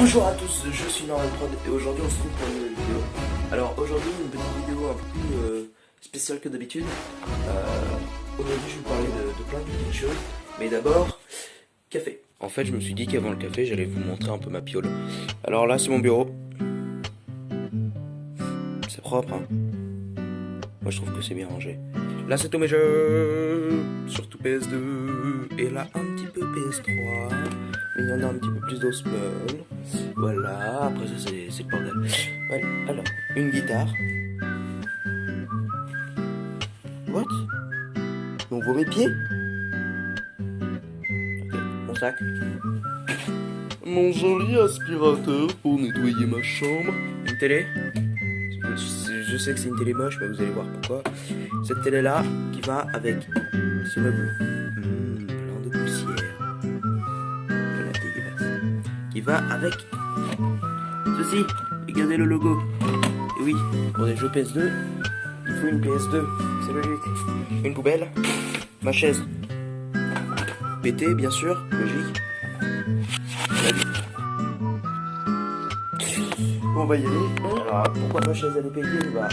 Bonjour à tous, je suis Norman Prod et aujourd'hui on se retrouve pour une nouvelle vidéo. Alors aujourd'hui une petite vidéo un peu plus spéciale que d'habitude. Aujourd'hui je vais vous parler de plein de petites choses, mais d'abord, café. En fait je me suis dit qu'avant le café j'allais vous montrer un peu ma piole. Alors là c'est mon bureau. C'est propre hein. Moi je trouve que c'est bien rangé. Là c'est tous mes jeux, surtout PS2, et là un petit peu PS3, mais il y en a un petit peu plus dans Small. Voilà, après ça c'est le bordel. Ouais, alors, une guitare. What? On voit mes pieds? Ok, mon sac. Mon joli aspirateur pour nettoyer ma chambre. Une télé. Je sais que c'est une télé moche, mais vous allez voir pourquoi. Cette télé là qui va avec ce meuble plein de poussière. Voilà, dégueulasse. Qui va avec ceci. Regardez le logo. Et oui, pour des jeux PS2, il faut une PS2. C'est logique. Une poubelle. Ma chaise. pétée, bien sûr. Logique. Bon, on va y aller. Alors, pourquoi ma chaise elle est pétée? Bah,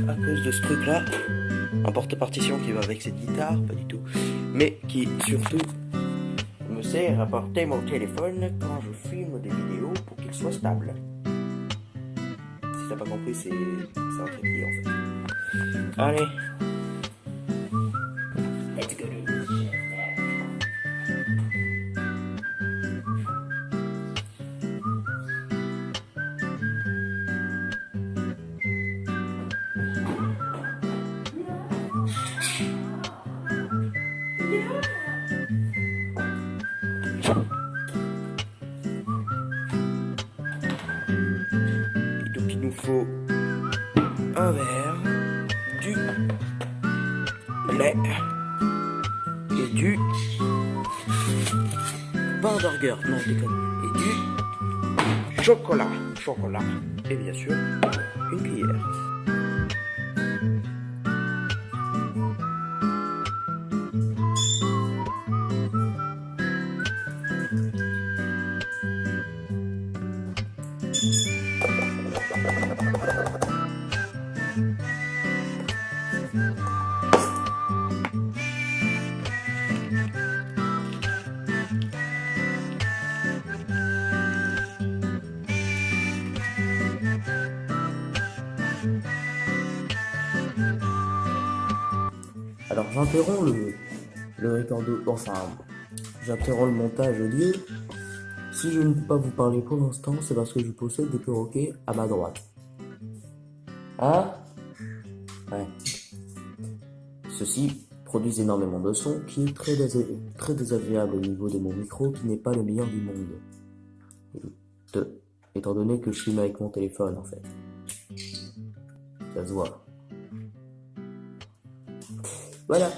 à cause de ce truc là. Un porte-partition qui va avec cette guitare, pas du tout. Mais qui surtout me sert à porter mon téléphone quand je filme des vidéos pour qu'il soit stable. Si t'as pas compris, c'est un trépied en fait. Allez. Let's go. Et donc il nous faut un verre, du lait et du pain burger, non je déconne, et du chocolat, et bien sûr une cuillère. Alors j'interromps le recordo, enfin j'interromps le montage audio. Si je ne peux pas vous parler pour l'instant, c'est parce que je possède des perroquets à ma droite. Hein? Ouais. Ceux-ci produisent énormément de sons qui est très désagréable au niveau de mon micro qui n'est pas le meilleur du monde. Étant donné que je filme avec mon téléphone en fait. Ça se voit. Voilà,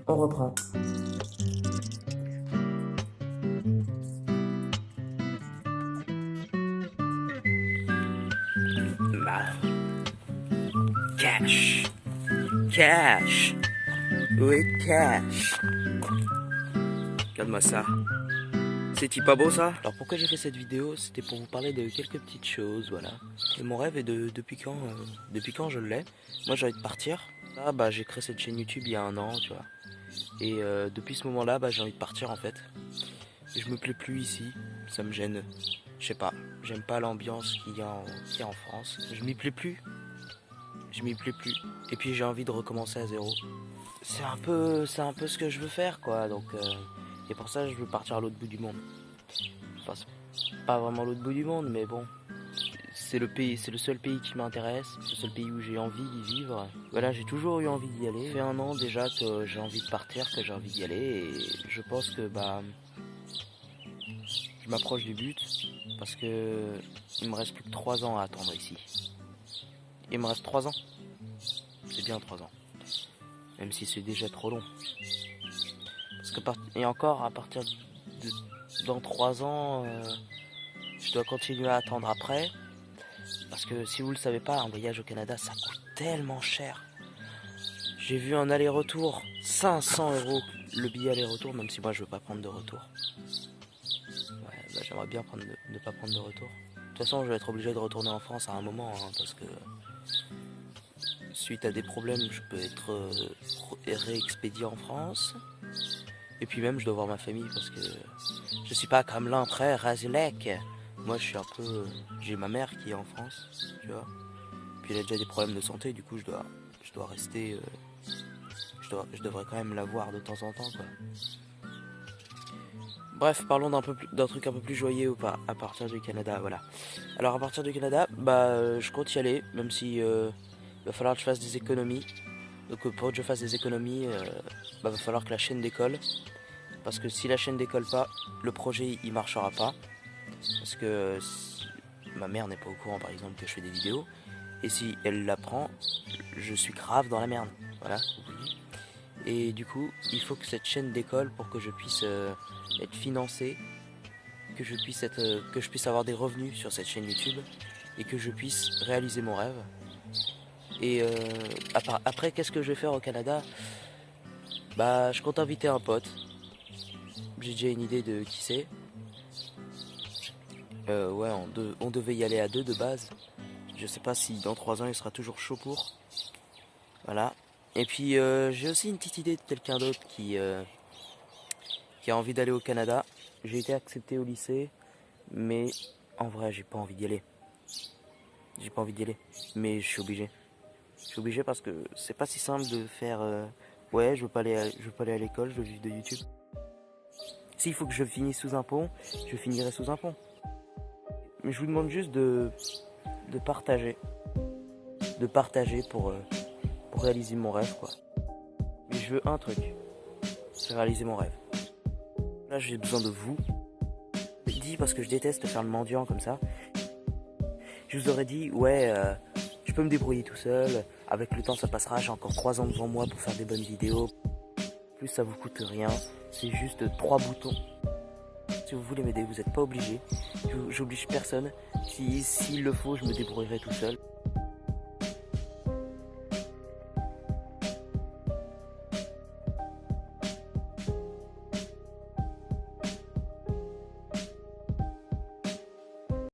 on reprend. Cash. Cash. Où est Cash? Regarde-moi ça. C'est-il pas beau ça? Alors pourquoi j'ai fait cette vidéo? C'était pour vous parler de quelques petites choses, voilà. Et mon rêve est depuis quand je l'ai. Moi j'ai envie de partir. Là, bah, j'ai créé cette chaîne YouTube il y a 1 an, tu vois. Et depuis ce moment-là, bah, j'ai envie de partir en fait. Et je me plais plus ici, ça me gêne. Je sais pas, j'aime pas l'ambiance qu'il y a en France. Je m'y plais plus. Et puis j'ai envie de recommencer à zéro. C'est un peu ce que je veux faire quoi. Donc et pour ça je veux partir à l'autre bout du monde. Enfin, c'est pas vraiment l'autre bout du monde, mais bon. C'est le seul pays qui m'intéresse, c'est le seul pays où j'ai envie d'y vivre. Voilà, j'ai toujours eu envie d'y aller. Ça fait 1 an déjà que j'ai envie de partir, que j'ai envie d'y aller, et je pense que bah je m'approche du but parce que il me reste plus que 3 ans à attendre ici. Il me reste 3 ans. C'est bien 3 ans. Même si c'est déjà trop long. Parce que et encore à partir dans 3 ans, je dois continuer à attendre après. Parce que si vous le savez pas, un voyage au Canada ça coûte tellement cher. J'ai vu un aller-retour 500 € le billet aller-retour, même si moi je veux pas prendre de retour. Ouais, bah j'aimerais bien ne pas prendre de retour. De toute façon, je vais être obligé de retourner en France à un moment, hein, parce que suite à des problèmes, je peux être réexpédié en France. Et puis même, je dois voir ma famille parce que je suis pas comme l'entrée Razilek. Moi, je suis un peu... J'ai ma mère qui est en France, tu vois. Puis elle a déjà des problèmes de santé, du coup, je dois rester... je devrais quand même la voir de temps en temps, quoi. Bref, parlons d'un truc un peu plus joyeux ou pas, à partir du Canada, voilà. Alors à partir du Canada, je compte y aller, même si il va falloir que je fasse des économies. Donc pour que je fasse des économies, va falloir que la chaîne décolle. Parce que si la chaîne décolle pas, le projet il marchera pas. Parce que ma mère n'est pas au courant par exemple que je fais des vidéos. Et si elle l'apprend, je suis grave dans la merde. Voilà, vous voyez. Et du coup, il faut que cette chaîne décolle pour que je puisse être financé, que je puisse avoir des revenus sur cette chaîne YouTube et que je puisse réaliser mon rêve. Et après, qu'est-ce que je vais faire au Canada? Je compte inviter un pote. J'ai déjà une idée de qui c'est. Ouais, on devait y aller à deux de base. Je sais pas si dans 3 ans il sera toujours chaud pour. Voilà. Et puis j'ai aussi une petite idée de quelqu'un d'autre qui a envie d'aller au Canada. J'ai été accepté au lycée, mais en vrai j'ai pas envie d'y aller. J'ai pas envie d'y aller, mais je suis obligé. Je suis obligé parce que c'est pas si simple de faire ouais, je veux pas aller à l'école, je veux vivre de YouTube. S'il faut que je finisse sous un pont, je finirai sous un pont. Mais je vous demande juste de partager. De partager pour réaliser mon rêve, quoi. Mais je veux un truc, c'est réaliser mon rêve. Là, j'ai besoin de vous. Je dis parce que je déteste faire le mendiant comme ça. Je vous aurais dit, ouais, je peux me débrouiller tout seul. Avec le temps, ça passera. J'ai encore 3 ans devant moi pour faire des bonnes vidéos. En plus, ça vous coûte rien. C'est juste 3 boutons. Si vous voulez m'aider, vous n'êtes pas obligé. J'oblige personne. S'il le faut, je me débrouillerai tout seul.